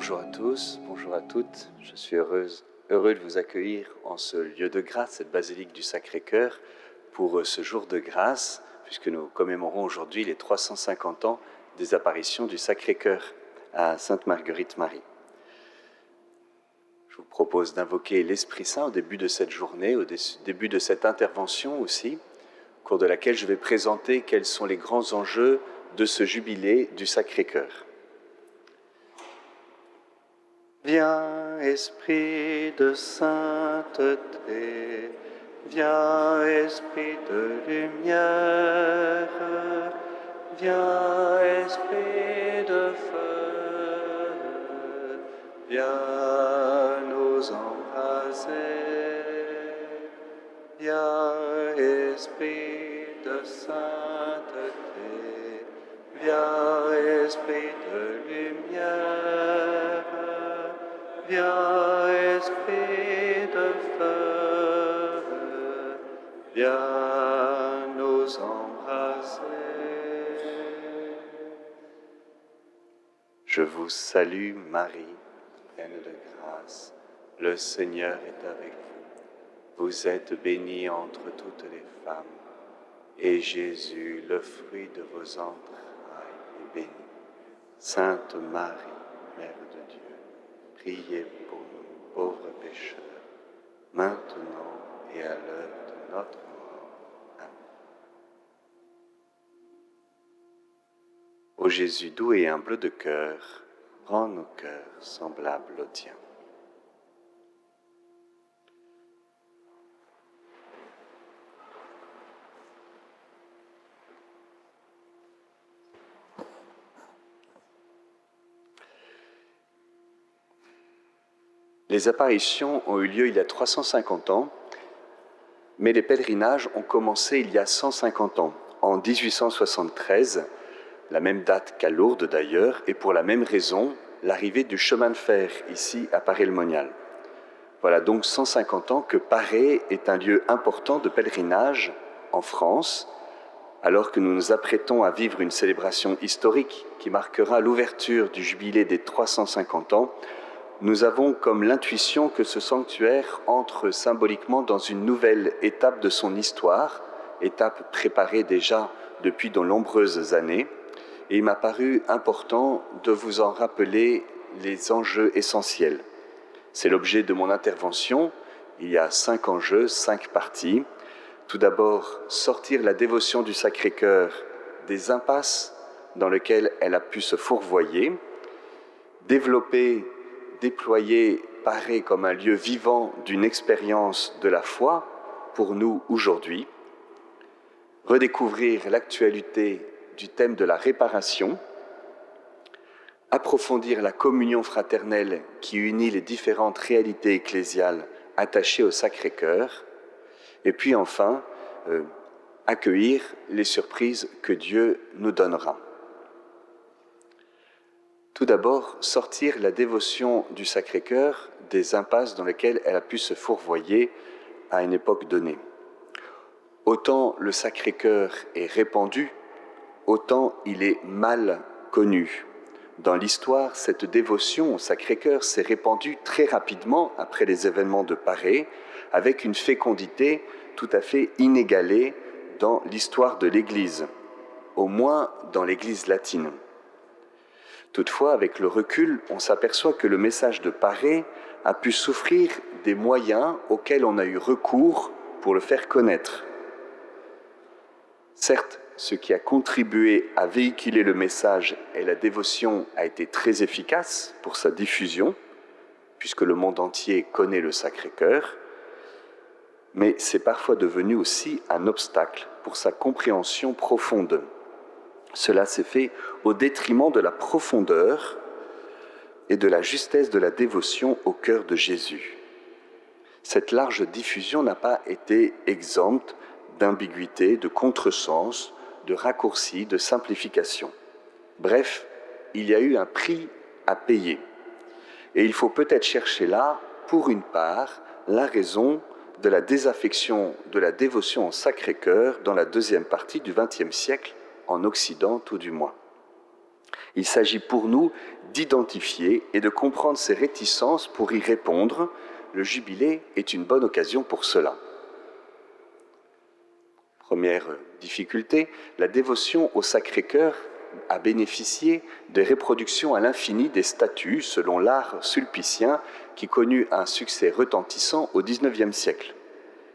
Bonjour à tous, bonjour à toutes. Je suis heureux de vous accueillir en ce lieu de grâce, cette basilique du Sacré-Cœur, pour ce jour de grâce, puisque nous commémorons aujourd'hui les 350 ans des apparitions du Sacré-Cœur à Sainte Marguerite Marie. Je vous propose d'invoquer l'Esprit Saint au début de cette journée, au début de cette intervention aussi, au cours de laquelle je vais présenter quels sont les grands enjeux de ce jubilé du Sacré-Cœur. Viens, Esprit de sainteté, viens, Esprit de lumière, viens, Esprit de feu, viens nous embraser, viens, Esprit de sainteté, viens, Esprit de lumière, viens, Esprit de feu, viens nous embraser. Je vous salue Marie, pleine de grâce, le Seigneur est avec vous. Vous êtes bénie entre toutes les femmes, et Jésus, le fruit de vos entrailles, est béni. Sainte Marie, Mère de Dieu, priez pour nous pauvres pécheurs, maintenant et à l'heure de notre mort. Amen. Ô Jésus doux et humble de cœur, rends nos cœurs semblables aux tiens. Les apparitions ont eu lieu il y a 350 ans, mais les pèlerinages ont commencé il y a 150 ans, en 1873, la même date qu'à Lourdes d'ailleurs, et pour la même raison, l'arrivée du chemin de fer ici à Paray-le-Monial. Voilà donc 150 ans que Paray est un lieu important de pèlerinage en France, alors que nous nous apprêtons à vivre une célébration historique qui marquera l'ouverture du jubilé des 350 ans. Nous avons comme l'intuition que ce sanctuaire entre symboliquement dans une nouvelle étape de son histoire, étape préparée déjà depuis de nombreuses années, et il m'a paru important de vous en rappeler les enjeux essentiels. C'est l'objet de mon intervention. Il y a 5 enjeux, 5 parties. Tout d'abord, sortir la dévotion du Sacré-Cœur des impasses dans lesquelles elle a pu se fourvoyer, déployer Paray comme un lieu vivant d'une expérience de la foi pour nous aujourd'hui, redécouvrir l'actualité du thème de la réparation, approfondir la communion fraternelle qui unit les différentes réalités ecclésiales attachées au Sacré-Cœur, et puis enfin, accueillir les surprises que Dieu nous donnera. Tout d'abord, sortir la dévotion du Sacré-Cœur des impasses dans lesquelles elle a pu se fourvoyer à une époque donnée. Autant le Sacré-Cœur est répandu, autant il est mal connu. Dans l'histoire, cette dévotion au Sacré-Cœur s'est répandue très rapidement après les événements de Paray, avec une fécondité tout à fait inégalée dans l'histoire de l'Église, au moins dans l'Église latine. Toutefois, avec le recul, on s'aperçoit que le message de Paray a pu souffrir des moyens auxquels on a eu recours pour le faire connaître. Certes, ce qui a contribué à véhiculer le message et la dévotion a été très efficace pour sa diffusion, puisque le monde entier connaît le Sacré-Cœur, mais c'est parfois devenu aussi un obstacle pour sa compréhension profonde. Cela s'est fait au détriment de la profondeur et de la justesse de la dévotion au cœur de Jésus. Cette large diffusion n'a pas été exempte d'ambiguïté, de contresens, de raccourcis, de simplification. Bref, il y a eu un prix à payer. Et il faut peut-être chercher là, pour une part, la raison de la désaffection de la dévotion au Sacré-Cœur dans la deuxième partie du XXe siècle, en Occident tout du moins. Il s'agit pour nous d'identifier et de comprendre ces réticences pour y répondre. Le jubilé est une bonne occasion pour cela. Première difficulté, la dévotion au Sacré-Cœur a bénéficié des reproductions à l'infini des statues selon l'art sulpicien qui connut un succès retentissant au XIXe siècle.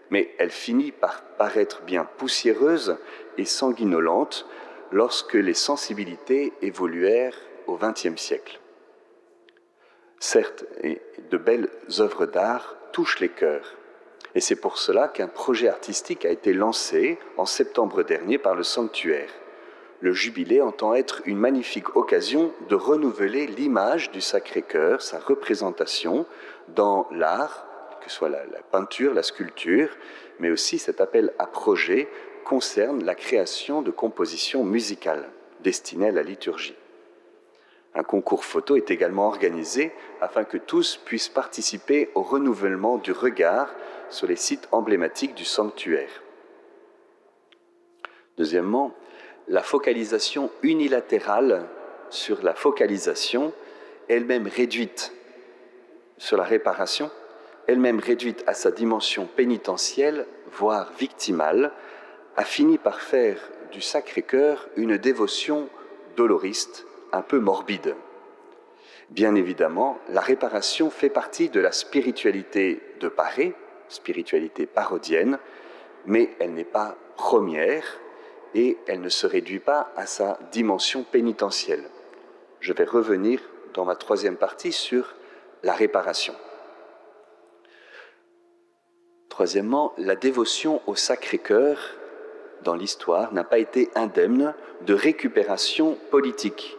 Mais elle finit par paraître bien poussiéreuse et sanguinolente lorsque les sensibilités évoluèrent au XXe siècle. Certes, de belles œuvres d'art touchent les cœurs. Et c'est pour cela qu'un projet artistique a été lancé en septembre dernier par le Sanctuaire. Le Jubilé entend être une magnifique occasion de renouveler l'image du Sacré-Cœur, sa représentation dans l'art, que ce soit la peinture, la sculpture, mais aussi cet appel à projet concerne la création de compositions musicales destinées à la liturgie. Un concours photo est également organisé afin que tous puissent participer au renouvellement du regard sur les sites emblématiques du sanctuaire. Deuxièmement, la focalisation unilatérale sur la focalisation, elle-même réduite sur la réparation, elle-même réduite à sa dimension pénitentielle, voire victimale, a fini par faire du Sacré-Cœur une dévotion doloriste, un peu morbide. Bien évidemment, la réparation fait partie de la spiritualité de Paré, spiritualité parodienne, mais elle n'est pas première et elle ne se réduit pas à sa dimension pénitentielle. Je vais revenir dans ma troisième partie sur la réparation. Troisièmement, la dévotion au Sacré-Cœur dans l'histoire n'a pas été indemne de récupération politique,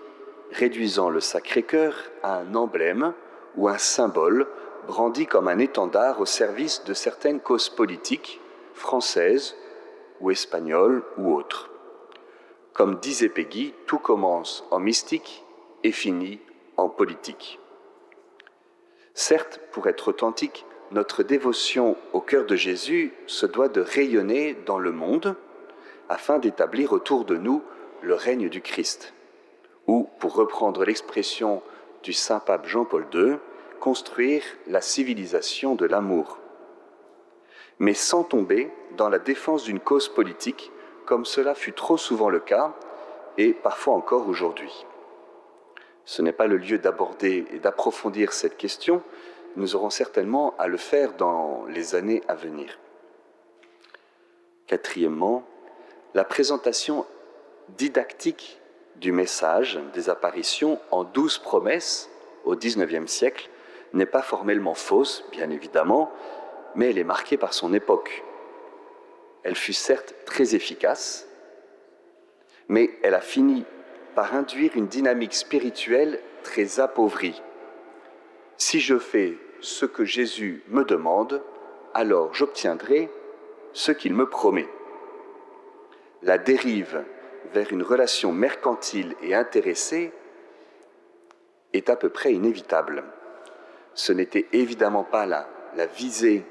réduisant le Sacré-Cœur à un emblème ou un symbole brandi comme un étendard au service de certaines causes politiques, françaises ou espagnoles ou autres. Comme disait Péguy, tout commence en mystique et finit en politique. Certes, pour être authentique, notre dévotion au cœur de Jésus se doit de rayonner dans le monde afin d'établir autour de nous le règne du Christ. Ou, pour reprendre l'expression du saint pape Jean-Paul II, construire la civilisation de l'amour. Mais sans tomber dans la défense d'une cause politique, comme cela fut trop souvent le cas, et parfois encore aujourd'hui. Ce n'est pas le lieu d'aborder et d'approfondir cette question, nous aurons certainement à le faire dans les années à venir. Quatrièmement, la présentation didactique du message des apparitions en 12 promesses au XIXe siècle n'est pas formellement fausse, bien évidemment, mais elle est marquée par son époque. Elle fut certes très efficace, mais elle a fini par induire une dynamique spirituelle très appauvrie. Si je fais ce que Jésus me demande, alors j'obtiendrai ce qu'il me promet. La dérive vers une relation mercantile et intéressée est à peu près inévitable. Ce n'était évidemment pas la visée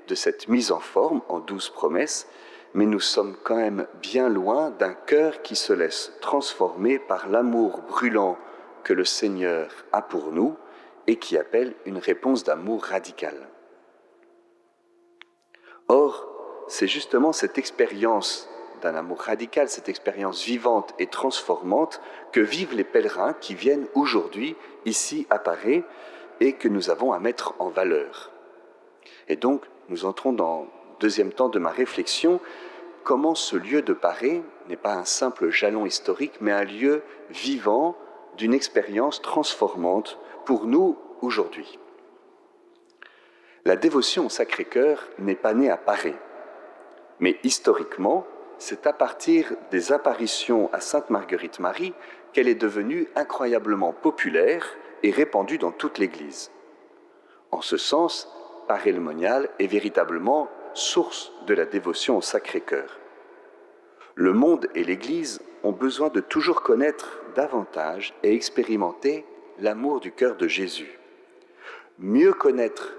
de cette mise en forme en 12 promesses, mais nous sommes quand même bien loin d'un cœur qui se laisse transformer par l'amour brûlant que le Seigneur a pour nous et qui appelle une réponse d'amour radicale. Or, c'est justement cette expérience d'un amour radical, cette expérience vivante et transformante que vivent les pèlerins qui viennent aujourd'hui ici à Paré et que nous avons à mettre en valeur. Et donc, nous entrons dans le deuxième temps de ma réflexion, comment ce lieu de Paré n'est pas un simple jalon historique, mais un lieu vivant d'une expérience transformante pour nous aujourd'hui. La dévotion au Sacré-Cœur n'est pas née à Paré, mais historiquement, c'est à partir des apparitions à Sainte-Marguerite-Marie qu'elle est devenue incroyablement populaire et répandue dans toute l'Église. En ce sens, Paré-le-Monial est véritablement source de la dévotion au Sacré-Cœur. Le monde et l'Église ont besoin de toujours connaître davantage et expérimenter l'amour du cœur de Jésus. Mieux connaître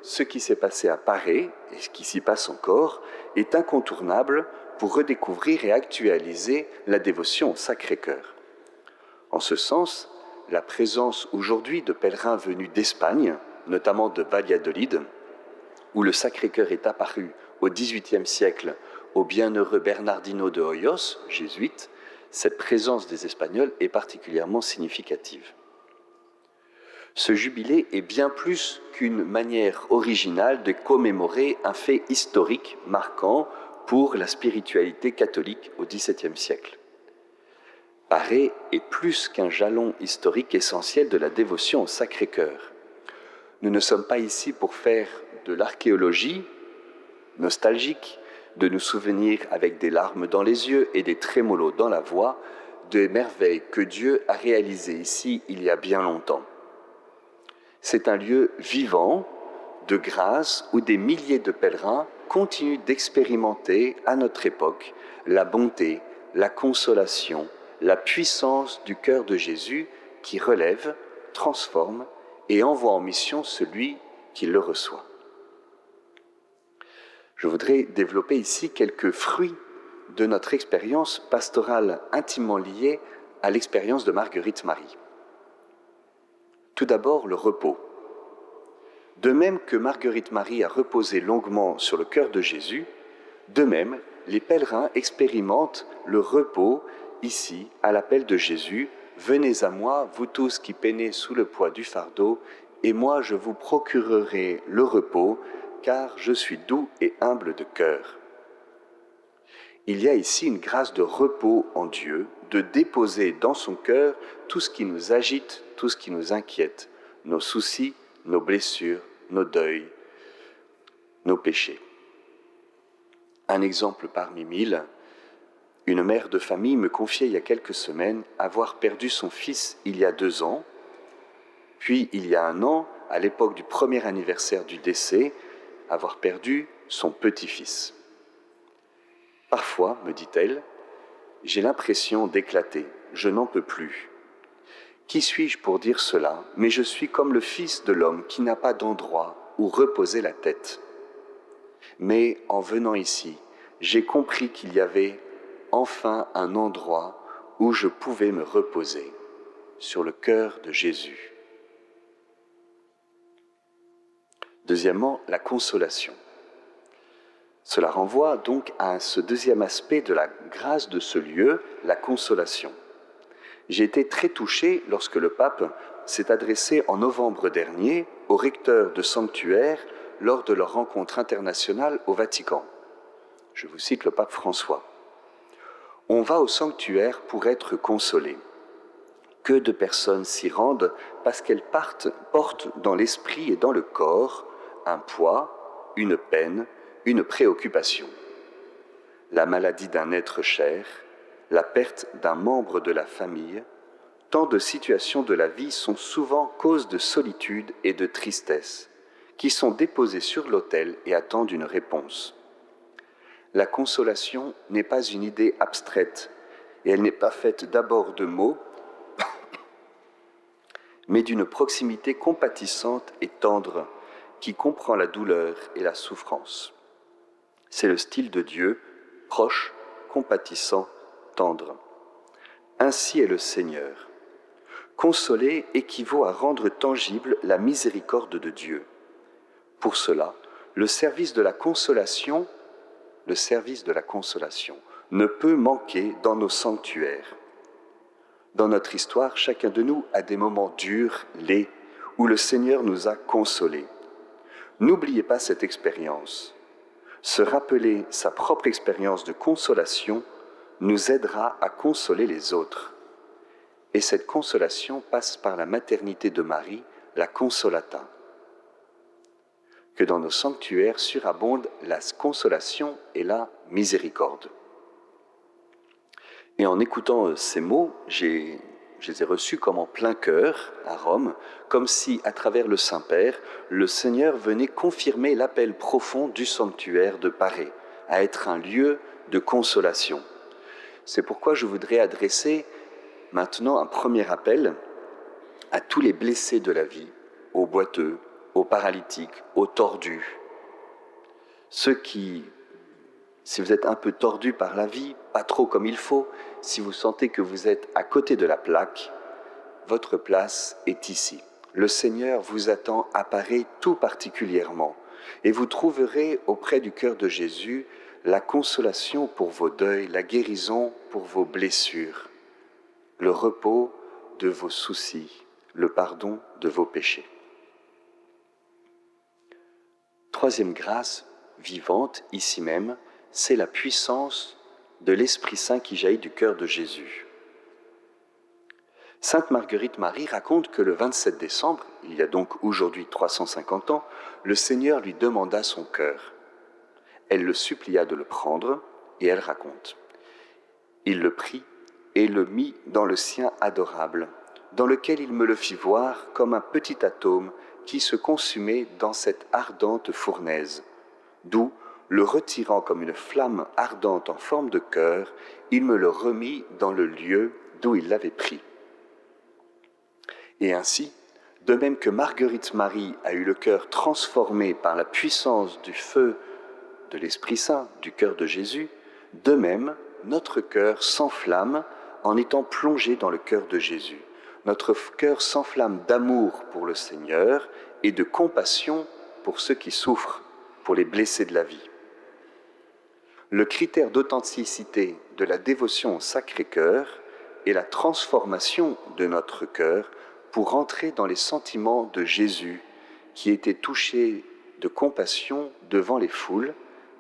ce qui s'est passé à Paré et ce qui s'y passe encore est incontournable pour redécouvrir et actualiser la dévotion au Sacré-Cœur. En ce sens, la présence aujourd'hui de pèlerins venus d'Espagne, notamment de Valladolid, où le Sacré-Cœur est apparu au XVIIIe siècle au bienheureux Bernardino de Hoyos, jésuite, cette présence des Espagnols est particulièrement significative. Ce jubilé est bien plus qu'une manière originale de commémorer un fait historique marquant pour la spiritualité catholique au XVIIe siècle. Paris est plus qu'un jalon historique essentiel de la dévotion au Sacré-Cœur. Nous ne sommes pas ici pour faire de l'archéologie nostalgique, de nous souvenir avec des larmes dans les yeux et des trémolos dans la voix des merveilles que Dieu a réalisées ici il y a bien longtemps. C'est un lieu vivant, de grâce, où des milliers de pèlerins continuent d'expérimenter à notre époque la bonté, la consolation, la puissance du cœur de Jésus qui relève, transforme et envoie en mission celui qui le reçoit. Je voudrais développer ici quelques fruits de notre expérience pastorale intimement liée à l'expérience de Marguerite Marie. Tout d'abord, le repos. De même que Marguerite Marie a reposé longuement sur le cœur de Jésus, de même, les pèlerins expérimentent le repos ici, à l'appel de Jésus. « Venez à moi, vous tous qui peinez sous le poids du fardeau, et moi je vous procurerai le repos, car je suis doux et humble de cœur. » Il y a ici une grâce de repos en Dieu, de déposer dans son cœur tout ce qui nous agite, tout ce qui nous inquiète, nos soucis, nos blessures, nos deuils, nos péchés. Un exemple parmi mille, une mère de famille me confiait il y a quelques semaines avoir perdu son fils il y a 2 ans, puis il y a 1 an, à l'époque du premier anniversaire du décès, avoir perdu son petit-fils. Parfois, me dit-elle, j'ai l'impression d'éclater, je n'en peux plus. Qui suis-je pour dire cela? Mais je suis comme le Fils de l'homme qui n'a pas d'endroit où reposer la tête. Mais en venant ici, j'ai compris qu'il y avait enfin un endroit où je pouvais me reposer, sur le cœur de Jésus. Deuxièmement, la consolation. Cela renvoie donc à ce deuxième aspect de la grâce de ce lieu, la consolation. J'ai été très touché lorsque le pape s'est adressé en novembre dernier aux recteurs de sanctuaires lors de leur rencontre internationale au Vatican. Je vous cite le pape François. « On va au sanctuaire pour être consolé. Que de personnes s'y rendent parce qu'elles portent dans l'esprit et dans le corps un poids, une peine, une préoccupation. La maladie d'un être cher, la perte d'un membre de la famille, tant de situations de la vie sont souvent cause de solitude et de tristesse, qui sont déposées sur l'autel et attendent une réponse. La consolation n'est pas une idée abstraite, et elle n'est pas faite d'abord de mots, mais d'une proximité compatissante et tendre, qui comprend la douleur et la souffrance. C'est le style de Dieu, proche, compatissant, tendre. Ainsi est le Seigneur. Consoler équivaut à rendre tangible la miséricorde de Dieu. Pour cela, le service de la consolation ne peut manquer dans nos sanctuaires. Dans notre histoire, chacun de nous a des moments durs, laids, où le Seigneur nous a consolés. N'oubliez pas cette expérience. Se rappeler sa propre expérience de consolation nous aidera à consoler les autres. Et cette consolation passe par la maternité de Marie, la Consolata. Que dans nos sanctuaires surabonde la consolation et la miséricorde. Et en écoutant ces mots, je les ai reçus comme en plein cœur à Rome, comme si, à travers le Saint-Père, le Seigneur venait confirmer l'appel profond du sanctuaire de Paris, à être un lieu de consolation. C'est pourquoi je voudrais adresser maintenant un premier appel à tous les blessés de la vie, aux boiteux, aux paralytiques, aux tordus. Ceux qui, si vous êtes un peu tordus par la vie, pas trop comme il faut, si vous sentez que vous êtes à côté de la plaque, votre place est ici. Le Seigneur vous attend à Paris tout particulièrement, et vous trouverez auprès du cœur de Jésus la consolation pour vos deuils, la guérison pour vos blessures, le repos de vos soucis, le pardon de vos péchés. Troisième grâce vivante, ici même, c'est la puissance de l'Esprit Saint qui jaillit du cœur de Jésus. Sainte Marguerite Marie raconte que le 27 décembre, il y a donc aujourd'hui 350 ans, le Seigneur lui demanda son cœur. Elle le supplia de le prendre, et elle raconte. Il le prit et le mit dans le sien adorable, dans lequel il me le fit voir comme un petit atome qui se consumait dans cette ardente fournaise, d'où, le retirant comme une flamme ardente en forme de cœur, il me le remit dans le lieu d'où il l'avait pris. Et ainsi, de même que Marguerite Marie a eu le cœur transformé par la puissance du feu de l'Esprit Saint, du cœur de Jésus, de même, notre cœur s'enflamme en étant plongé dans le cœur de Jésus. Notre cœur s'enflamme d'amour pour le Seigneur et de compassion pour ceux qui souffrent, pour les blessés de la vie. Le critère d'authenticité de la dévotion au Sacré-Cœur est la transformation de notre cœur pour entrer dans les sentiments de Jésus, qui était touché de compassion devant les foules,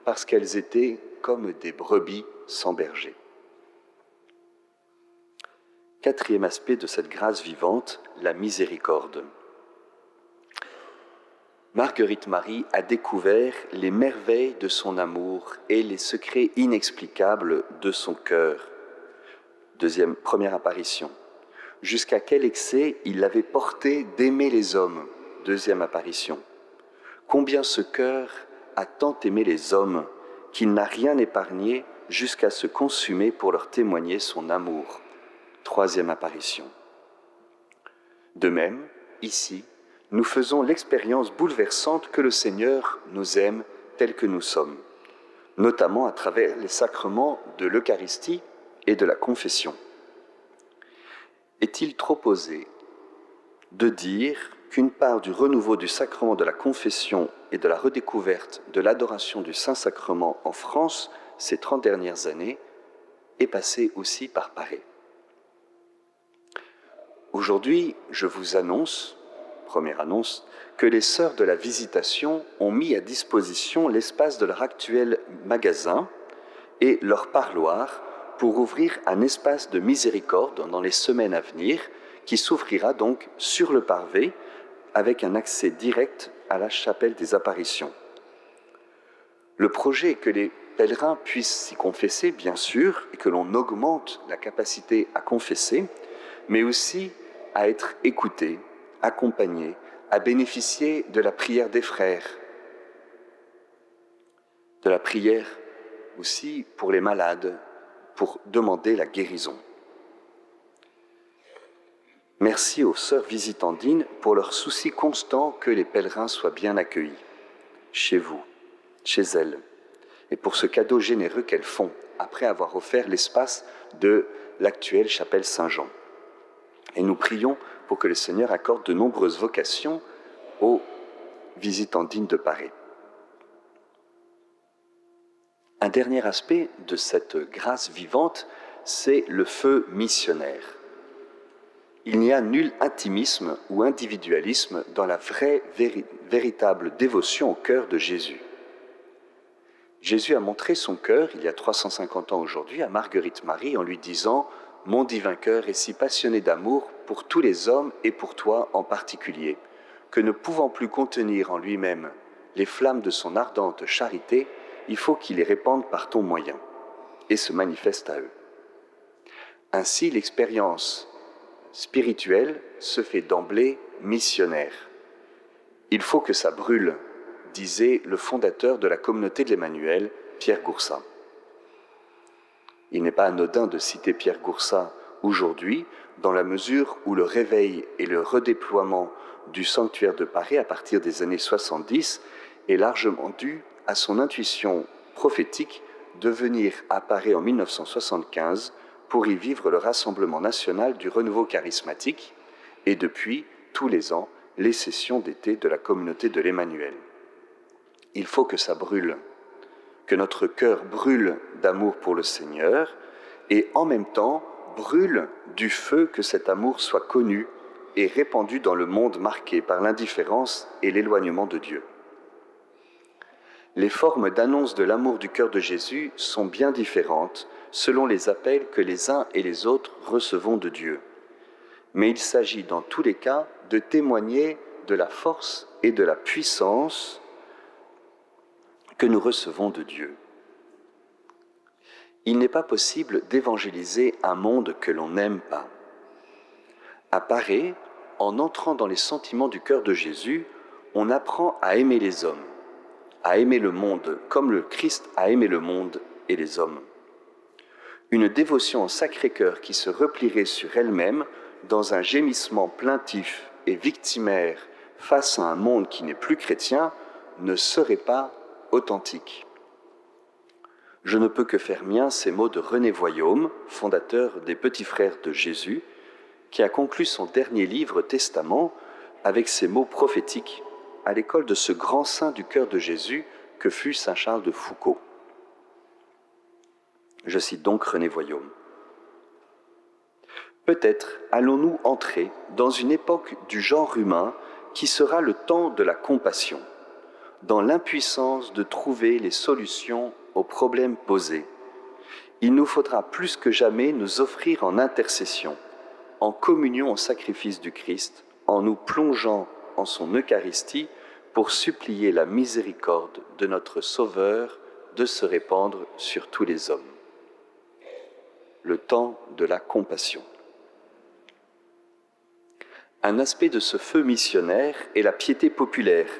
parce qu'elles étaient comme des brebis sans berger. Quatrième aspect de cette grâce vivante, la miséricorde. Marguerite Marie a découvert les merveilles de son amour et les secrets inexplicables de son cœur. Première apparition. Jusqu'à quel excès il l'avait porté d'aimer les hommes. Deuxième apparition. Combien ce cœur a tant aimé les hommes qu'il n'a rien épargné jusqu'à se consumer pour leur témoigner son amour. Troisième apparition. De même, ici, nous faisons l'expérience bouleversante que le Seigneur nous aime tels que nous sommes, notamment à travers les sacrements de l'Eucharistie et de la confession. Est-il trop osé de dire qu'une part du renouveau du sacrement de la confession et de la redécouverte de l'adoration du Saint-Sacrement en France ces 30 dernières années est passée aussi par Paris? Aujourd'hui, je vous annonce, première annonce, que les Sœurs de la Visitation ont mis à disposition l'espace de leur actuel magasin et leur parloir pour ouvrir un espace de miséricorde dans les semaines à venir qui s'ouvrira donc sur le parvé avec un accès direct à la chapelle des apparitions. Le projet est que les pèlerins puissent s'y confesser, bien sûr, et que l'on augmente la capacité à confesser, mais aussi à être écoutés, accompagnés, à bénéficier de la prière des frères, de la prière aussi pour les malades, pour demander la guérison. Merci aux sœurs visitandines pour leur souci constant que les pèlerins soient bien accueillis, chez vous, chez elles, et pour ce cadeau généreux qu'elles font après avoir offert l'espace de l'actuelle chapelle Saint-Jean. Et nous prions pour que le Seigneur accorde de nombreuses vocations aux visitandines de Paris. Un dernier aspect de cette grâce vivante, c'est le feu missionnaire. Il n'y a nul intimisme ou individualisme dans la véritable dévotion au cœur de Jésus. Jésus a montré son cœur, il y a 350 ans aujourd'hui, à Marguerite Marie en lui disant « Mon divin cœur est si passionné d'amour pour tous les hommes et pour toi en particulier, que ne pouvant plus contenir en lui-même les flammes de son ardente charité, il faut qu'il les répande par ton moyen et se manifeste à eux. » Ainsi, l'expérience spirituelle se fait d'emblée missionnaire. Il faut que ça brûle, disait le fondateur de la communauté de l'Emmanuel, Pierre Goursat. Il n'est pas anodin de citer Pierre Goursat aujourd'hui, dans la mesure où le réveil et le redéploiement du sanctuaire de Paris à partir des années 70 est largement dû à son intuition prophétique de venir à Paris en 1975 pour y vivre le rassemblement national du renouveau charismatique et depuis, tous les ans, les sessions d'été de la communauté de l'Emmanuel. Il faut que ça brûle, que notre cœur brûle d'amour pour le Seigneur et en même temps brûle du feu que cet amour soit connu et répandu dans le monde marqué par l'indifférence et l'éloignement de Dieu. Les formes d'annonce de l'amour du cœur de Jésus sont bien différentes selon les appels que les uns et les autres recevons de Dieu. Mais il s'agit dans tous les cas de témoigner de la force et de la puissance que nous recevons de Dieu. Il n'est pas possible d'évangéliser un monde que l'on n'aime pas. À Paré, en entrant dans les sentiments du cœur de Jésus, on apprend à aimer les hommes, à aimer le monde comme le Christ a aimé le monde et les hommes. Une dévotion au Sacré-Cœur qui se replierait sur elle-même dans un gémissement plaintif et victimaire face à un monde qui n'est plus chrétien ne serait pas authentique. Je ne peux que faire mien ces mots de René Voillaume, fondateur des Petits Frères de Jésus, qui a conclu son dernier livre Testament avec ces mots prophétiques à l'école de ce grand saint du cœur de Jésus que fut saint Charles de Foucauld. Je cite donc René Voillaume. Peut-être allons-nous entrer dans une époque du genre humain qui sera le temps de la compassion, dans l'impuissance de trouver les solutions aux problèmes posés. Il nous faudra plus que jamais nous offrir en intercession, en communion au sacrifice du Christ, en nous plongeant en son Eucharistie pour supplier la miséricorde de notre Sauveur de se répandre sur tous les hommes. Le temps de la compassion. Un aspect de ce feu missionnaire est la piété populaire,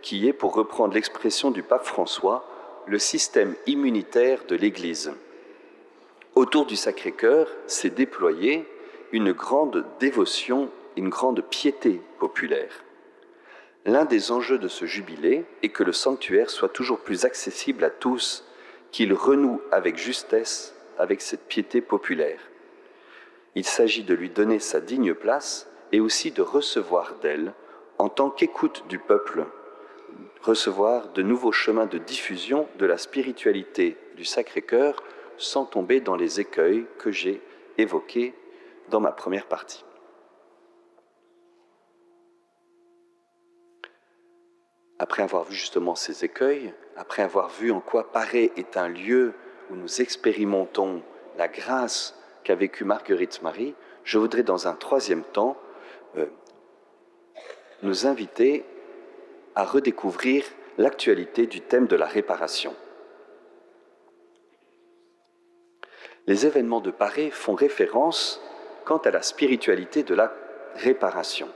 qui est, pour reprendre l'expression du pape François, le système immunitaire de l'Église. Autour du Sacré-Cœur s'est déployée une grande dévotion, une grande piété populaire. L'un des enjeux de ce jubilé est que le sanctuaire soit toujours plus accessible à tous, qu'il renoue avec justesse avec cette piété populaire. Il s'agit de lui donner sa digne place et aussi de recevoir d'elle, en tant qu'écoute du peuple, recevoir de nouveaux chemins de diffusion de la spiritualité du Sacré-Cœur sans tomber dans les écueils que j'ai évoqués dans ma première partie. Après avoir vu justement ces écueils, après avoir vu en quoi Paré est un lieu où nous expérimentons la grâce qu'a vécue Marguerite Marie, je voudrais dans un troisième temps nous inviter à redécouvrir l'actualité du thème de la réparation. Les événements de Paré font référence quant à la spiritualité de la réparation.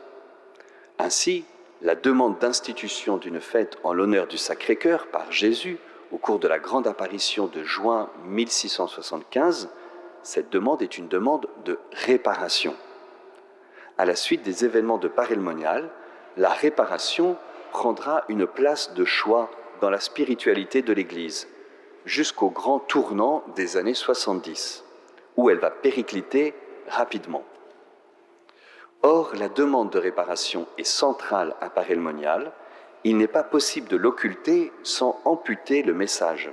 Ainsi, la demande d'institution d'une fête en l'honneur du Sacré-Cœur par Jésus au cours de la grande apparition de juin 1675, cette demande est une demande de réparation. À la suite des événements de Paré-le-Monial, la réparation prendra une place de choix dans la spiritualité de l'Église, jusqu'au grand tournant des années 70, où elle va péricliter rapidement. Or, la demande de réparation est centrale à Paré-le-Monial. Il n'est pas possible de l'occulter sans amputer le message.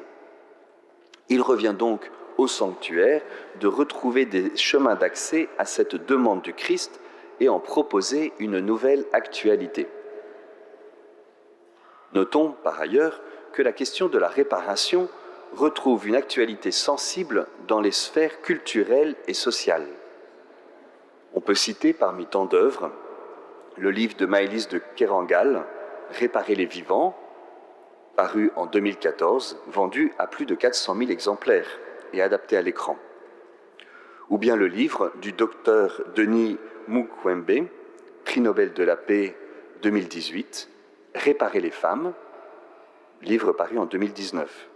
Il revient donc au sanctuaire de retrouver des chemins d'accès à cette demande du Christ et en proposer une nouvelle actualité. Notons par ailleurs que la question de la réparation retrouve une actualité sensible dans les sphères culturelles et sociales. On peut citer parmi tant d'œuvres le livre de Maëlys de Kerangal, Réparer les vivants, paru en 2014, vendu à plus de 400 000 exemplaires et adapté à l'écran. Ou bien le livre du docteur Denis Mukwege, prix Nobel de la paix 2018, Réparer les femmes, livre paru en 2019,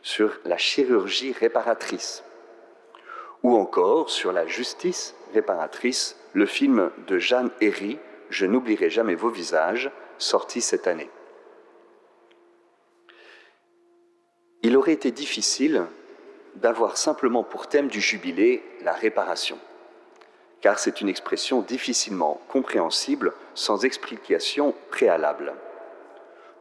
sur la chirurgie réparatrice. Ou encore sur la justice réparatrice, le film de Jeanne Herry, Je n'oublierai jamais vos visages, sorti cette année. Il aurait été difficile d'avoir simplement pour thème du jubilé la réparation, car c'est une expression difficilement compréhensible sans explication préalable.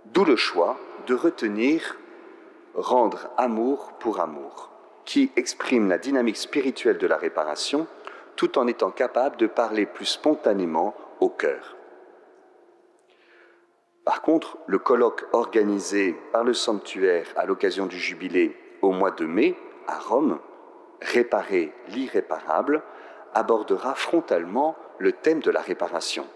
D'où le choix de retenir « rendre amour pour amour », qui exprime la dynamique spirituelle de la réparation, tout en étant capable de parler plus spontanément au cœur. Par contre, le colloque organisé par le sanctuaire à l'occasion du jubilé au mois de mai, à Rome, « Réparer l'irréparable », abordera frontalement le thème de la réparation.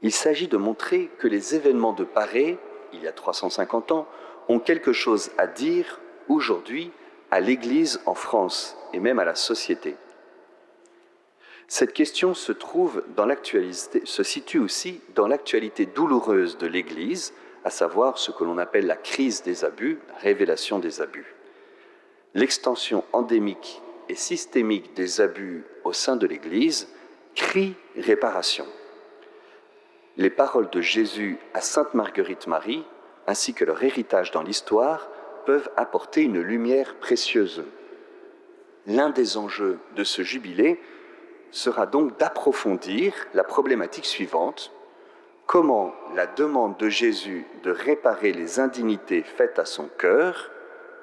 Il s'agit de montrer que les événements de Paré, il y a 350 ans, ont quelque chose à dire aujourd'hui à l'Église en France et même à la société. Cette question se situe aussi dans l'actualité douloureuse de l'Église, à savoir ce que l'on appelle la crise des abus, la révélation des abus. L'extension endémique et systémique des abus au sein de l'Église crie réparation. Les paroles de Jésus à Sainte Marguerite Marie, ainsi que leur héritage dans l'histoire, peuvent apporter une lumière précieuse. L'un des enjeux de ce jubilé sera donc d'approfondir la problématique suivante: comment la demande de Jésus de réparer les indignités faites à son cœur,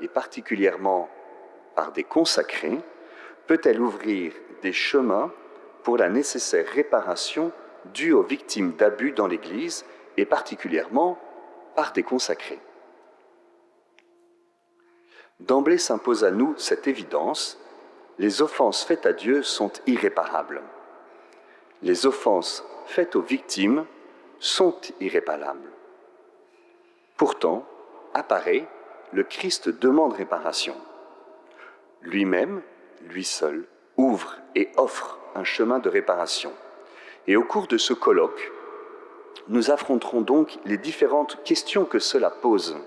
et particulièrement par des consacrés, peut-elle ouvrir des chemins pour la nécessaire réparation due aux victimes d'abus dans l'Église, et particulièrement par des consacrés. D'emblée s'impose à nous cette évidence: les offenses faites à Dieu sont irréparables. Les offenses faites aux victimes sont irréparables. Pourtant, à Paré, le Christ demande réparation. Lui-même, lui seul, ouvre et offre un chemin de réparation. Et au cours de ce colloque, nous affronterons donc les différentes questions que cela pose.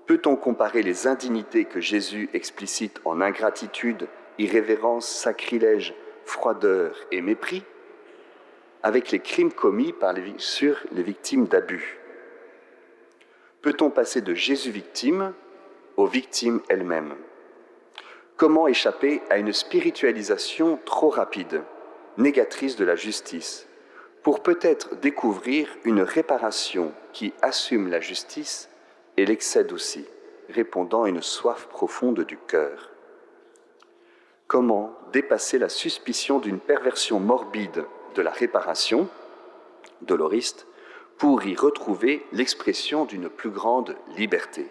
Peut-on comparer les indignités que Jésus explicite en ingratitude, irrévérence, sacrilège, froideur et mépris avec les crimes commis sur les victimes d'abus? Peut-on passer de Jésus victime aux victimes elles-mêmes? Comment échapper à une spiritualisation trop rapide, négatrice de la justice, pour peut-être découvrir une réparation qui assume la justice et l'excède aussi, répondant à une soif profonde du cœur? Comment dépasser la suspicion d'une perversion morbide de la réparation, doloriste, pour y retrouver l'expression d'une plus grande liberté?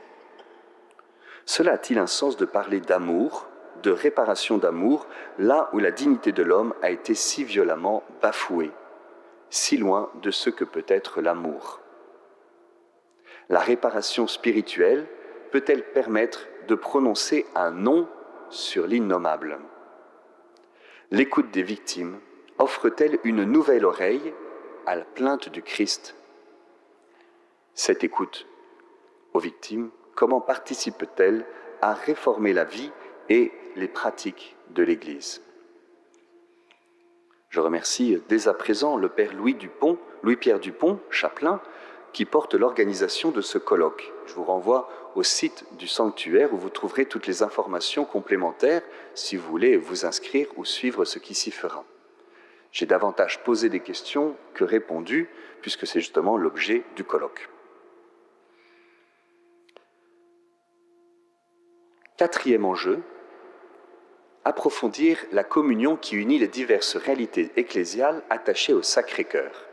Cela a-t-il un sens de parler d'amour, de réparation d'amour, là où la dignité de l'homme a été si violemment bafouée, si loin de ce que peut être l'amour? La réparation spirituelle peut-elle permettre de prononcer un non sur l'innommable? L'écoute des victimes offre-t-elle une nouvelle oreille à la plainte du Christ? Cette écoute aux victimes, comment participe-t-elle à réformer la vie et les pratiques de l'Église? Je remercie dès à présent le Père Louis-Pierre Dupont, chapelain, qui porte l'organisation de ce colloque. Je vous renvoie au site du sanctuaire où vous trouverez toutes les informations complémentaires si vous voulez vous inscrire ou suivre ce qui s'y fera. J'ai davantage posé des questions que répondu, puisque c'est justement l'objet du colloque. Quatrième enjeu, approfondir la communion qui unit les diverses réalités ecclésiales attachées au Sacré-Cœur.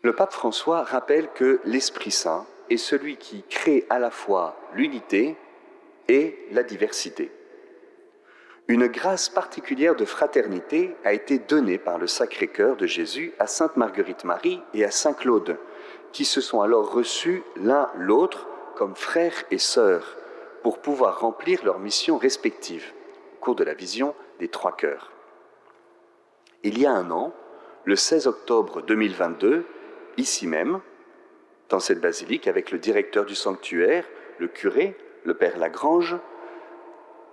Le pape François rappelle que l'Esprit Saint est celui qui crée à la fois l'unité et la diversité. Une grâce particulière de fraternité a été donnée par le Sacré-Cœur de Jésus à Sainte Marguerite Marie et à Saint Claude, qui se sont alors reçus l'un l'autre comme frères et sœurs pour pouvoir remplir leurs missions respectives au cours de la vision des trois cœurs. Il y a un an, le 16 octobre 2022, ici même, dans cette basilique, avec le directeur du sanctuaire, le curé, le père Lagrange,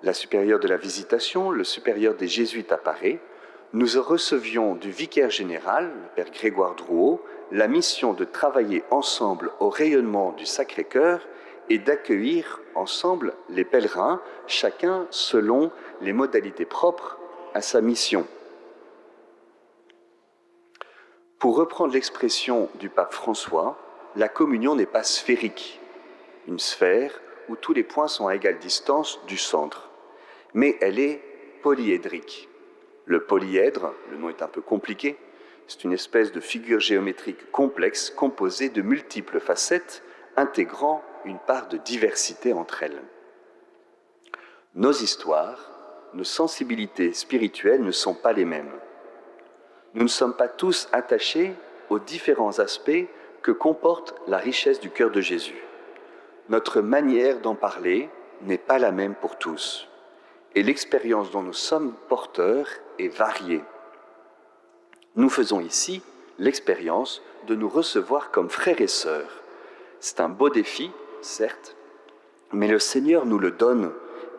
la supérieure de la Visitation, le supérieur des Jésuites à Paré, nous recevions du vicaire général, le père Grégoire Drouot, la mission de travailler ensemble au rayonnement du Sacré-Cœur et d'accueillir ensemble les pèlerins, chacun selon les modalités propres à sa mission. Pour reprendre l'expression du pape François, la communion n'est pas sphérique, une sphère où tous les points sont à égale distance du centre, mais elle est polyédrique. Le polyèdre, le nom est un peu compliqué, c'est une espèce de figure géométrique complexe composée de multiples facettes intégrant une part de diversité entre elles. Nos histoires, nos sensibilités spirituelles ne sont pas les mêmes. Nous ne sommes pas tous attachés aux différents aspects que comporte la richesse du cœur de Jésus. Notre manière d'en parler n'est pas la même pour tous, et l'expérience dont nous sommes porteurs est variée. Nous faisons ici l'expérience de nous recevoir comme frères et sœurs. C'est un beau défi, certes, mais le Seigneur nous le donne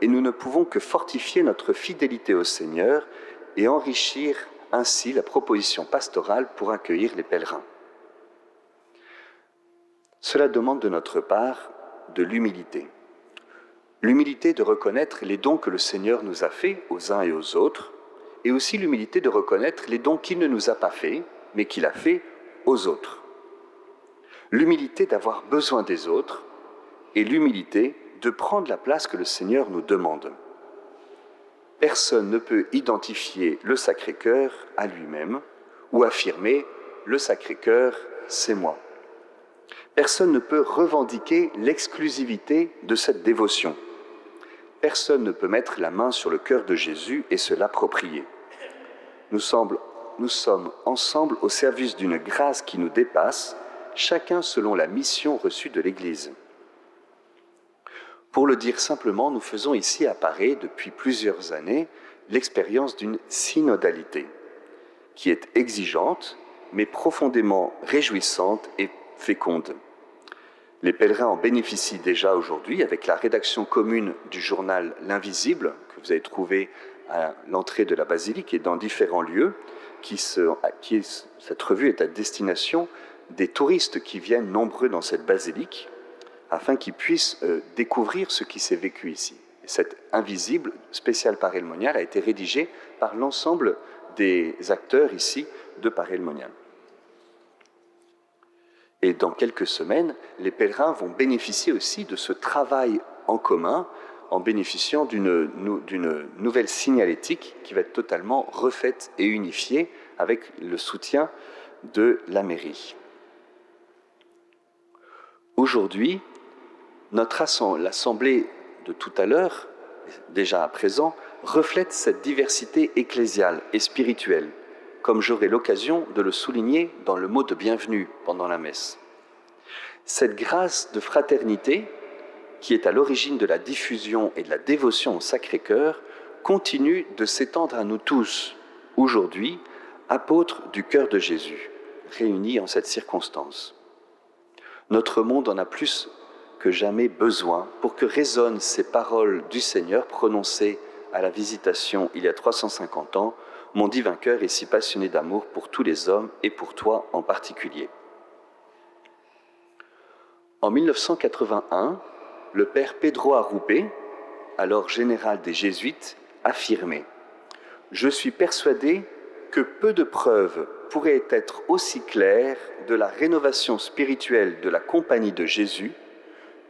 et nous ne pouvons que fortifier notre fidélité au Seigneur et enrichir ainsi la proposition pastorale pour accueillir les pèlerins. Cela demande de notre part de l'humilité. L'humilité de reconnaître les dons que le Seigneur nous a faits aux uns et aux autres, et aussi l'humilité de reconnaître les dons qu'il ne nous a pas faits, mais qu'il a faits aux autres. L'humilité d'avoir besoin des autres, et l'humilité de prendre la place que le Seigneur nous demande. Personne ne peut identifier le Sacré-Cœur à lui-même ou affirmer « le Sacré-Cœur, c'est moi ». Personne ne peut revendiquer l'exclusivité de cette dévotion. Personne ne peut mettre la main sur le cœur de Jésus et se l'approprier. Nous sommes ensemble au service d'une grâce qui nous dépasse, chacun selon la mission reçue de l'Église. Pour le dire simplement, nous faisons ici à Paris, depuis plusieurs années, l'expérience d'une synodalité, qui est exigeante, mais profondément réjouissante et féconde. Les pèlerins en bénéficient déjà aujourd'hui avec la rédaction commune du journal L'Invisible, que vous avez trouvé à l'entrée de la basilique et dans différents lieux. Cette revue est à destination des touristes qui viennent nombreux dans cette basilique, afin qu'ils puissent découvrir ce qui s'est vécu ici. Et cet Invisible spécial Paray-le-Monial a été rédigé par l'ensemble des acteurs ici de Paray-le-Monial. Et dans quelques semaines, les pèlerins vont bénéficier aussi de ce travail en commun en bénéficiant d'une nouvelle signalétique qui va être totalement refaite et unifiée avec le soutien de la mairie. Aujourd'hui, l'assemblée de tout à l'heure, déjà à présent, reflète cette diversité ecclésiale et spirituelle, comme j'aurai l'occasion de le souligner dans le mot de bienvenue pendant la messe. Cette grâce de fraternité, qui est à l'origine de la diffusion et de la dévotion au Sacré-Cœur, continue de s'étendre à nous tous, aujourd'hui, apôtres du cœur de Jésus, réunis en cette circonstance. Notre monde en a plus que jamais besoin pour que résonnent ces paroles du Seigneur prononcées à la Visitation il y a 350 ans, « Mon divin cœur est si passionné d'amour pour tous les hommes et pour toi en particulier ». En 1981, le père Pedro Arrupe, alors général des Jésuites, affirmait « Je suis persuadé que peu de preuves pourraient être aussi claires de la rénovation spirituelle de la compagnie de Jésus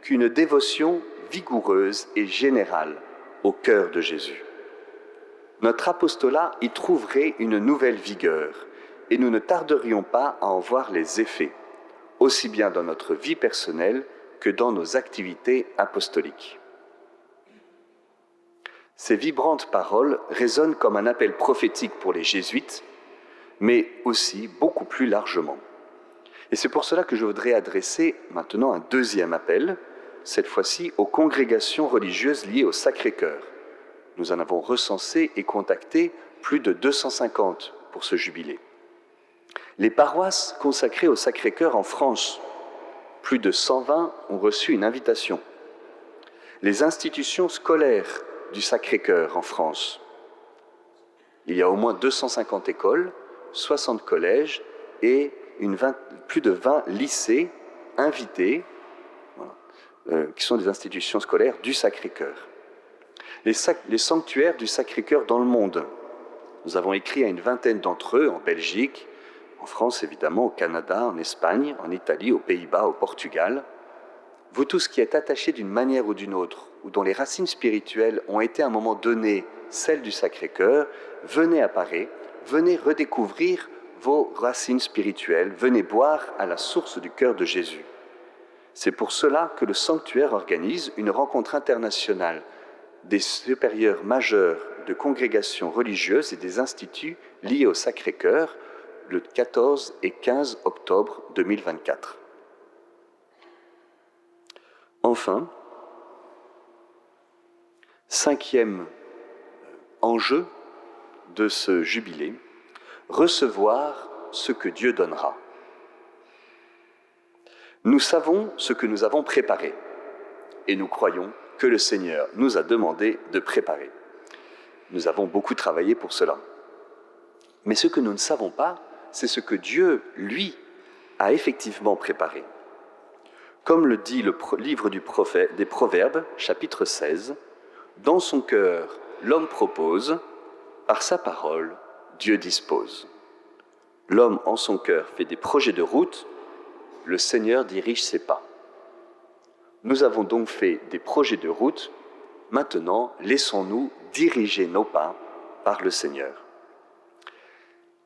qu'une dévotion vigoureuse et générale au cœur de Jésus. Notre apostolat y trouverait une nouvelle vigueur et nous ne tarderions pas à en voir les effets, aussi bien dans notre vie personnelle que dans nos activités apostoliques. » Ces vibrantes paroles résonnent comme un appel prophétique pour les jésuites, mais aussi beaucoup plus largement. Et c'est pour cela que je voudrais adresser maintenant un deuxième appel, cette fois-ci aux congrégations religieuses liées au Sacré-Cœur. Nous en avons recensé et contacté plus de 250 pour ce jubilé. Les paroisses consacrées au Sacré-Cœur en France, plus de 120 ont reçu une invitation. Les institutions scolaires du Sacré-Cœur en France, il y a au moins 250 écoles, 60 collèges et plus de 20 lycées invités, qui sont des institutions scolaires du Sacré-Cœur. Les sanctuaires du Sacré-Cœur dans le monde, Nous avons écrit à une vingtaine d'entre eux en Belgique, en France évidemment, au Canada, en Espagne, en Italie, aux Pays-Bas, au Portugal. Vous tous qui êtes attachés d'une manière ou d'une autre, ou dont les racines spirituelles ont été à un moment donné celles du Sacré-Cœur, venez à Paris, venez redécouvrir vos racines spirituelles, venez boire à la source du cœur de Jésus. C'est pour cela que le sanctuaire organise une rencontre internationale des supérieurs majeurs de congrégations religieuses et des instituts liés au Sacré-Cœur le 14 et 15 octobre 2024. Enfin, cinquième enjeu de ce jubilé, recevoir ce que Dieu donnera. Nous savons ce que nous avons préparé et nous croyons que le Seigneur nous a demandé de préparer. Nous avons beaucoup travaillé pour cela. Mais ce que nous ne savons pas, c'est ce que Dieu, lui, a effectivement préparé. Comme le dit le livre des Proverbes, chapitre 16, « Dans son cœur, l'homme propose, par sa parole, Dieu dispose. » L'homme en son cœur fait des projets de route, le Seigneur dirige ses pas. Nous avons donc fait des projets de route, maintenant laissons-nous diriger nos pas par le Seigneur.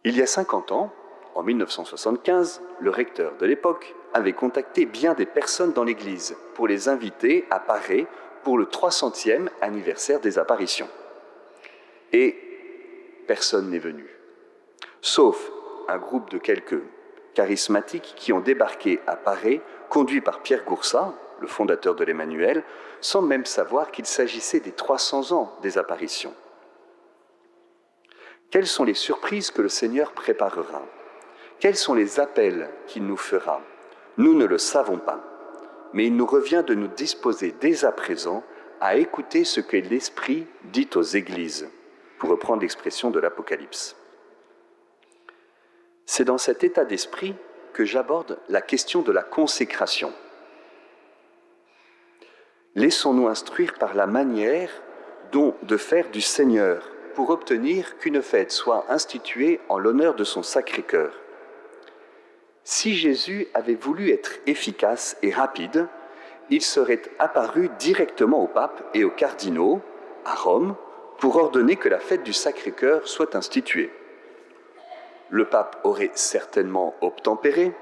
Il y a 50 ans, en 1975, le recteur de l'époque avait contacté bien des personnes dans l'Église pour les inviter à Paris pour le 300e anniversaire des apparitions. Et personne n'est venu, sauf un groupe de quelques charismatiques qui ont débarqué à Paris, conduits par Pierre Goursat, le fondateur de l'Emmanuel, sans même savoir qu'il s'agissait des 300 ans des apparitions. Quelles sont les surprises que le Seigneur préparera? Quels sont les appels qu'il nous fera? Nous ne le savons pas, mais il nous revient de nous disposer dès à présent à écouter ce que l'Esprit dit aux Églises, pour reprendre l'expression de l'Apocalypse. C'est dans cet état d'esprit que j'aborde la question de la consécration. Laissons-nous instruire par la manière dont de faire du Seigneur pour obtenir qu'une fête soit instituée en l'honneur de son Sacré-Cœur. Si Jésus avait voulu être efficace et rapide, il serait apparu directement au pape et aux cardinaux, à Rome, pour ordonner que la fête du Sacré-Cœur soit instituée. Le pape aurait certainement obtempéré,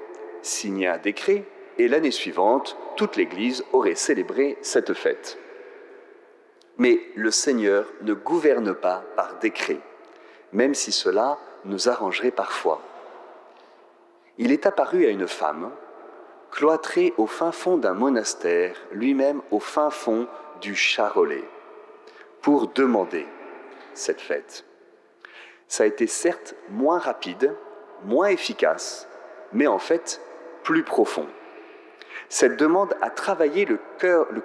signé un décret, et l'année suivante, toute l'Église aurait célébré cette fête. Mais le Seigneur ne gouverne pas par décret, même si cela nous arrangerait parfois. Il est apparu à une femme, cloîtrée au fin fond d'un monastère, lui-même au fin fond du Charolais, pour demander cette fête. Ça a été certes moins rapide, moins efficace, mais en fait plus profond. Cette demande a travaillé le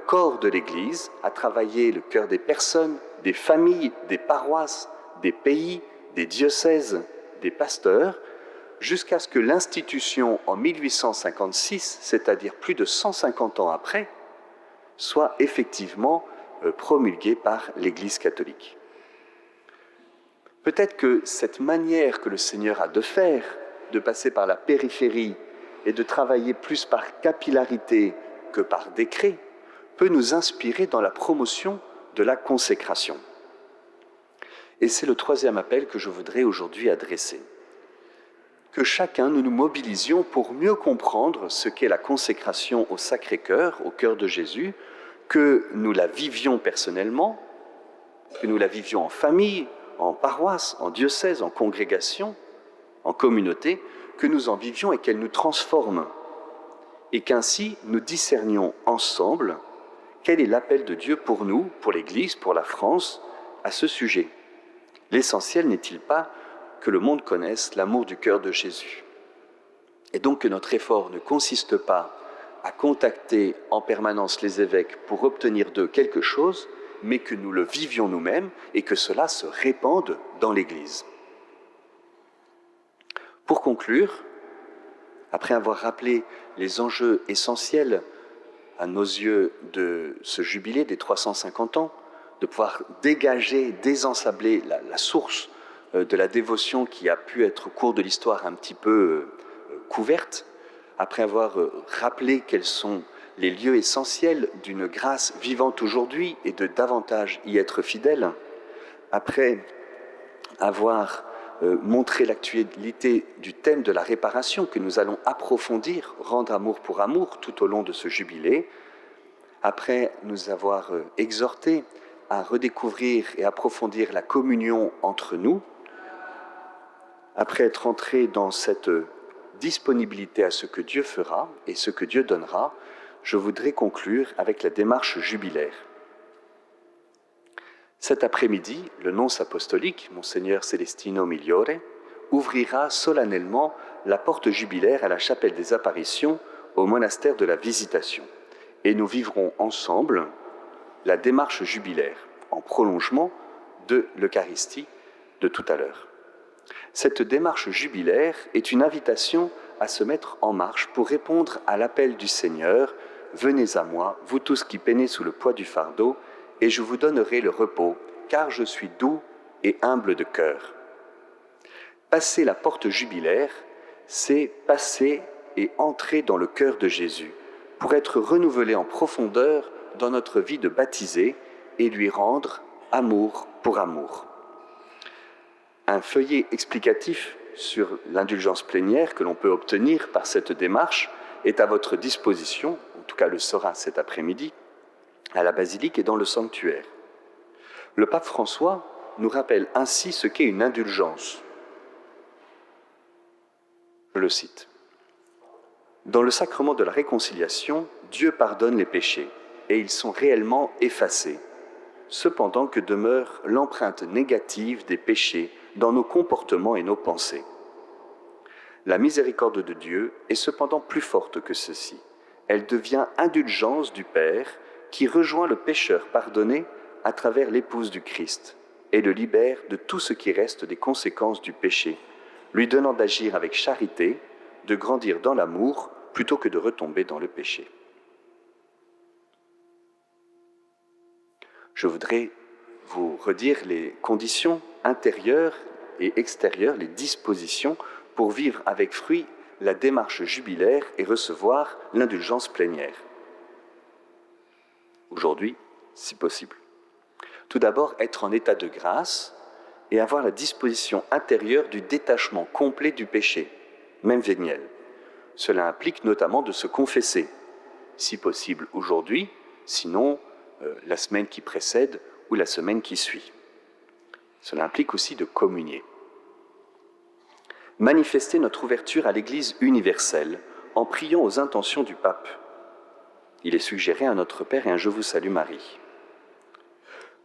corps de l'Église, a travaillé le cœur des personnes, des familles, des paroisses, des pays, des diocèses, des pasteurs, jusqu'à ce que l'institution en 1856, c'est-à-dire plus de 150 ans après, soit effectivement promulguée par l'Église catholique. Peut-être que cette manière que le Seigneur a de faire, de passer par la périphérie et de travailler plus par capillarité que par décret, peut nous inspirer dans la promotion de la consécration. Et c'est le troisième appel que je voudrais aujourd'hui adresser. Que chacun, nous nous mobilisions pour mieux comprendre ce qu'est la consécration au Sacré-Cœur, au cœur de Jésus, que nous la vivions personnellement, que nous la vivions en famille, en paroisse, en diocèse, en congrégation, en communauté, que nous en vivions et qu'elle nous transforme, et qu'ainsi nous discernions ensemble quel est l'appel de Dieu pour nous, pour l'Église, pour la France, à ce sujet. L'essentiel n'est-il pas que le monde connaisse l'amour du cœur de Jésus? Et donc que notre effort ne consiste pas à contacter en permanence les évêques pour obtenir d'eux quelque chose, mais que nous le vivions nous-mêmes et que cela se répande dans l'Église. Pour conclure, après avoir rappelé les enjeux essentiels à nos yeux de ce jubilé des 350 ans, de pouvoir dégager, désensabler la source de la dévotion qui a pu être au cours de l'histoire un petit peu couverte, après avoir rappelé quels sont les lieux essentiels d'une grâce vivante aujourd'hui et de davantage y être fidèle, après avoir montré l'actualité du thème de la réparation que nous allons approfondir, rendre amour pour amour, tout au long de ce jubilé, après nous avoir exhorté à redécouvrir et approfondir la communion entre nous, après être entré dans cette disponibilité à ce que Dieu fera et ce que Dieu donnera, je voudrais conclure avec la démarche jubilaire. Cet après-midi, le nonce apostolique, Monseigneur Celestino Migliore, ouvrira solennellement la porte jubilaire à la chapelle des apparitions au monastère de la Visitation. Et nous vivrons ensemble la démarche jubilaire, en prolongement de l'Eucharistie de tout à l'heure. Cette démarche jubilaire est une invitation à se mettre en marche pour répondre à l'appel du Seigneur « Venez à moi, vous tous qui peinez sous le poids du fardeau, et je vous donnerai le repos, car je suis doux et humble de cœur. » Passer la porte jubilaire, c'est passer et entrer dans le cœur de Jésus, pour être renouvelé en profondeur dans notre vie de baptisé et lui rendre amour pour amour. Un feuillet explicatif sur l'indulgence plénière que l'on peut obtenir par cette démarche est à votre disposition, en tout cas le sera cet après-midi, à la basilique et dans le sanctuaire. Le pape François nous rappelle ainsi ce qu'est une indulgence. Je le cite. Dans le sacrement de la réconciliation, Dieu pardonne les péchés, et ils sont réellement effacés, cependant que demeure l'empreinte négative des péchés dans nos comportements et nos pensées. La miséricorde de Dieu est cependant plus forte que ceci. Elle devient indulgence du Père qui rejoint le pécheur pardonné à travers l'épouse du Christ et le libère de tout ce qui reste des conséquences du péché, lui donnant d'agir avec charité, de grandir dans l'amour plutôt que de retomber dans le péché. Je voudrais vous redire les conditions intérieures et extérieures, les dispositions pour vivre avec fruit la démarche jubilaire et recevoir l'indulgence plénière. Aujourd'hui, si possible. Tout d'abord, être en état de grâce et avoir la disposition intérieure du détachement complet du péché, même véniel. Cela implique notamment de se confesser, si possible aujourd'hui, sinon la semaine qui précède ou la semaine qui suit. Cela implique aussi de communier. Manifester notre ouverture à l'Église universelle en priant aux intentions du pape. Il est suggéré à Notre Père et un Je vous salue Marie.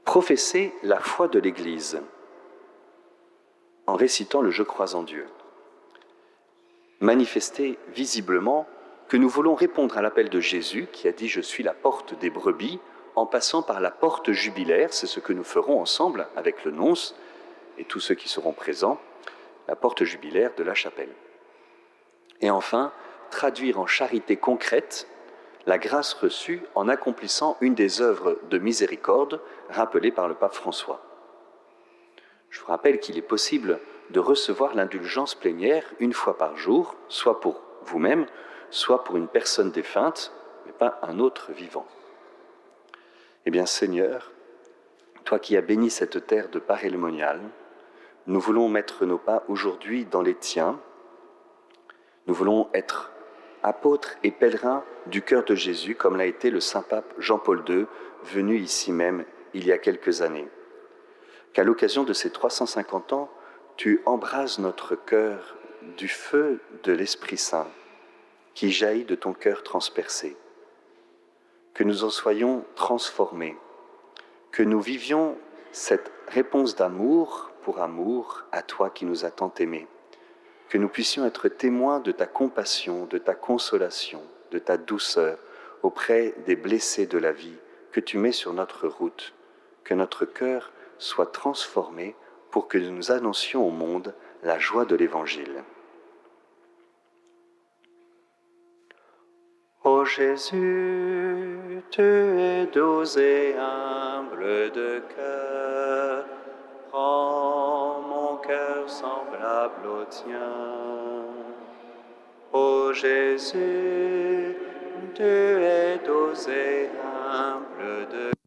Professer la foi de l'Église en récitant le Je crois en Dieu. Manifester visiblement que nous voulons répondre à l'appel de Jésus qui a dit « Je suis la porte des brebis » en passant par la porte jubilaire, c'est ce que nous ferons ensemble avec le nonce et tous ceux qui seront présents, la porte jubilaire de la chapelle. Et enfin, traduire en charité concrète la grâce reçue en accomplissant une des œuvres de miséricorde rappelées par le pape François. Je vous rappelle qu'il est possible de recevoir l'indulgence plénière une fois par jour, soit pour vous-même, soit pour une personne défunte, mais pas un autre vivant. Eh bien, Seigneur, toi qui as béni cette terre de Paray-le-Monial, nous voulons mettre nos pas aujourd'hui dans les tiens. Nous voulons être apôtres et pèlerins du cœur de Jésus, comme l'a été le Saint-Pape Jean-Paul II, venu ici même il y a quelques années. Qu'à l'occasion de ces 350 ans, tu embrases notre cœur du feu de l'Esprit Saint qui jaillit de ton cœur transpercé. Que nous en soyons transformés, que nous vivions cette réponse d'amour pour amour à toi qui nous as tant aimés, que nous puissions être témoins de ta compassion, de ta consolation, de ta douceur auprès des blessés de la vie que tu mets sur notre route, que notre cœur soit transformé pour que nous annoncions au monde la joie de l'Évangile. Ô Jésus, tu es doux et humble de cœur, prends mon cœur semblable au tien. Ô Jésus, tu es doux et humble de